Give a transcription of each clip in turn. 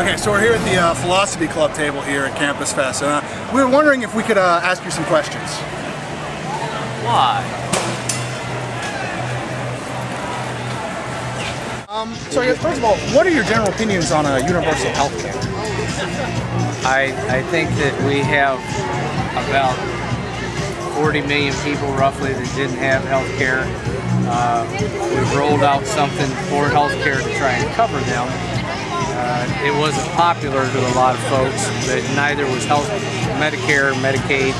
Okay, so we're here at the Philosophy Club table here at CampusFest. We were wondering if we could ask you some questions. Why? So I guess first of all, what are your general opinions on universal health care? I think that we have about 40 million people roughly that didn't have health care. We've rolled out something for health care to try and cover them. It wasn't popular to a lot of folks, but neither was Medicare, Medicaid,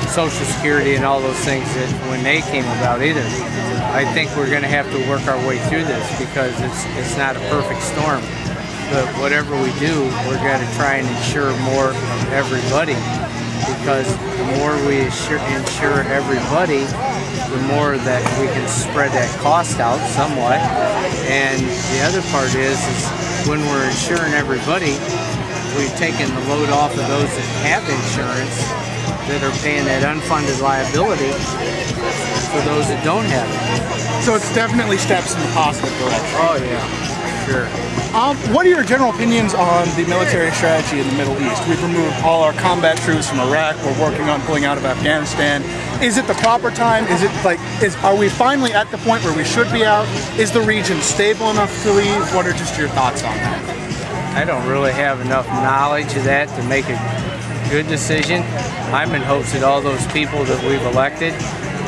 Social Security, and all those things that when they came about either. I think we're going to have to work our way through this because it's not a perfect storm. But whatever we do, we're going to try and insure more of everybody, because the more we insure everybody, the more that we can spread that cost out somewhat. And the other part is when we're insuring everybody, we've taken the load off of those that have insurance that are paying that unfunded liability for those that don't have it. So it's definitely steps in the positive direction. Oh yeah, sure. What are your general opinions on the military strategy in the Middle East? We've removed all our combat troops from Iraq. We're working on pulling out of Afghanistan. Is it the proper time? Is it like, are we finally at the point where we should be out? Is the region stable enough to leave? What are just your thoughts on that? I don't really have enough knowledge of that to make a good decision. I'm in hopes that all those people that we've elected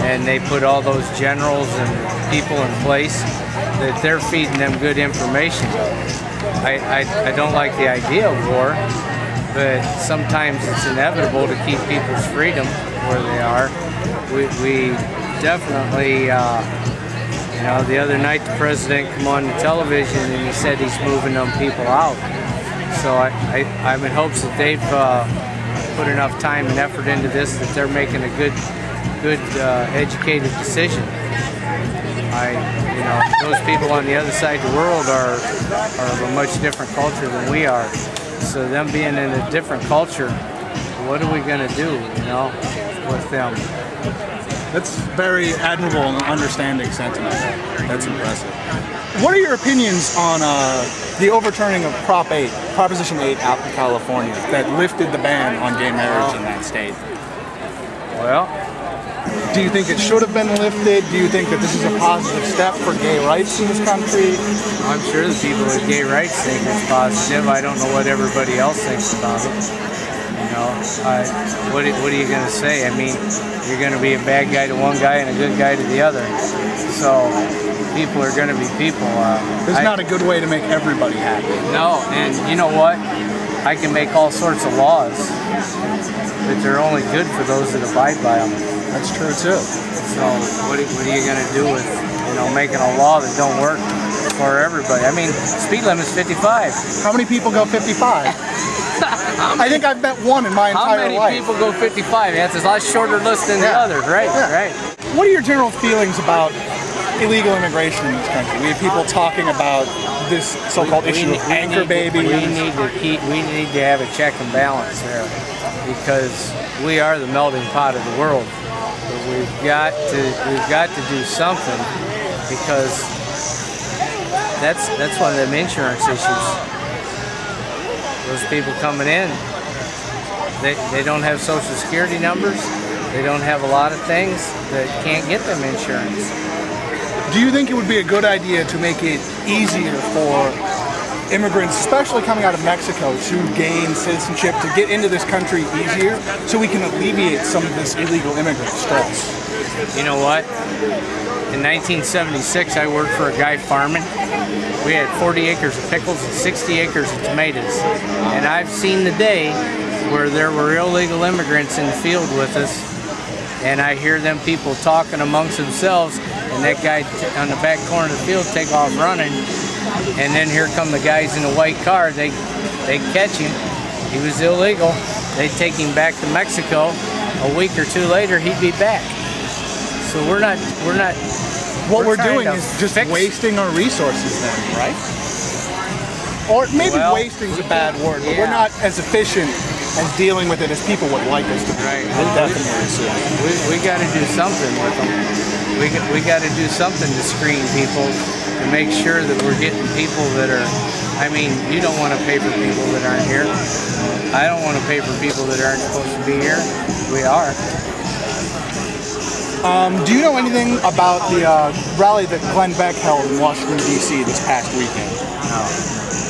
and they put all those generals and people in place, that they're feeding them good information. I don't like the idea of war, but sometimes it's inevitable to keep people's freedom where they are. We definitely, you know, the other night the president came on the television and he said he's moving them people out. So I'm in hopes that they've put enough time and effort into this that they're making a good educated decision. You know, those people on the other side of the world are of a much different culture than we are. So them being in a different culture, what are we going to do, you know, with them? That's very admirable and understanding sentiment. That's impressive. What are your opinions on the overturning of Proposition 8 out in California that lifted the ban on gay marriage in that state? Well, do you think it should have been lifted? Do you think that this is a positive step for gay rights in this country? I'm sure the people with gay rights think it's positive. I don't know what everybody else thinks about it. You know, what are you going to say? I mean, you're going to be a bad guy to one guy and a good guy to the other. So people are going to be people. There's not a good way to make everybody happy. No, and you know what? I can make all sorts of laws, but they're only good for those that abide by them. That's true too. So what are you going to do with, you know, making a law that don't work for everybody? I mean, speed limit's 55. How many people go 55? I think I've met one in my entire life. How many people go 55? That's a lot shorter list than the others, right? Yeah. Right. What are your general feelings about illegal immigration in this country? We have people talking about this so-called issue of anchor babies. We need to have a check and balance there, because we are the melting pot of the world. But we've got to do something, because that's one of them insurance issues. Those people coming in, they don't have Social Security numbers. They don't have a lot of things that can't get them insurance. Do you think it would be a good idea to make it easier for immigrants, especially coming out of Mexico, to gain citizenship, to get into this country easier, so we can alleviate some of this illegal immigrant stress? You know what? In 1976, I worked for a guy farming. We had 40 acres of pickles and 60 acres of tomatoes. And I've seen the day where there were illegal immigrants in the field with us, and I hear them people talking amongst themselves, and that guy on the back corner of the field take off running, and then here come the guys in the white car. They catch him. He was illegal. They take him back to Mexico. A week or two later, he'd be back. So we're not. What we're doing is just wasting our resources then, right? Or maybe wasting is a bad word, but we're not as efficient as dealing with it as people would like us to be. Right. Definitely soon. We got to do something with them. We got to do something to screen people to make sure that we're getting people that are. I mean, you don't want to pay for people that aren't here. I don't want to pay for people that aren't supposed to be here. We are. Do you know anything about the rally that Glenn Beck held in Washington, D.C. this past weekend? No.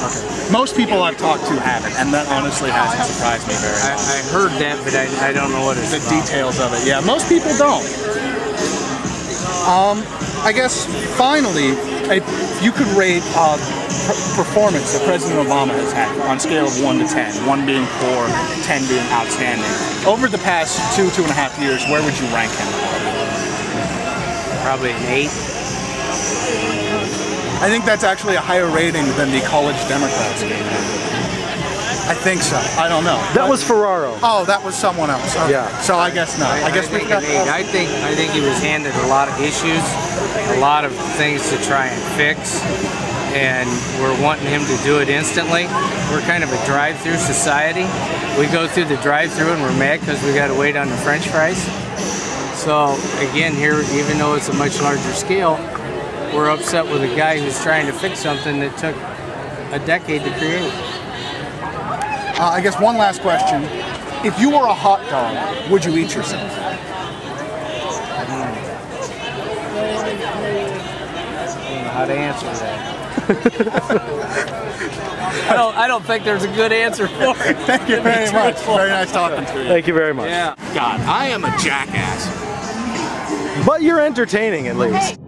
Okay. Most people I've talked to haven't, and that honestly hasn't surprised me very much. I heard that, but I don't know what it's the about. details of it. Yeah, most people don't. I guess, finally, if you could rate performance that President Obama has had on a scale of 1 to 10, 1 being poor, 10 being outstanding. Over the past 2.5 years, where would you rank him? Probably an 8. I think that's actually a higher rating than the college Democrats gave him. I think so. I don't know. That was Ferraro. Oh, that was someone else. Okay. Yeah. So I guess not. I guess think an 8. I think he was handed a lot of issues, a lot of things to try and fix, and we're wanting him to do it instantly. We're kind of a drive-through society. We go through the drive-through and we're mad because we got to wait on the French fries. So again, here, even though it's a much larger scale, we're upset with a guy who's trying to fix something that took a decade to create. I guess one last question. If you were a hot dog, would you eat yourself? I don't know how to answer that. I don't think there's a good answer for it. Thank you very much. Very nice talking to you. Thank you very much. Yeah. God, I am a jackass. But you're entertaining at least.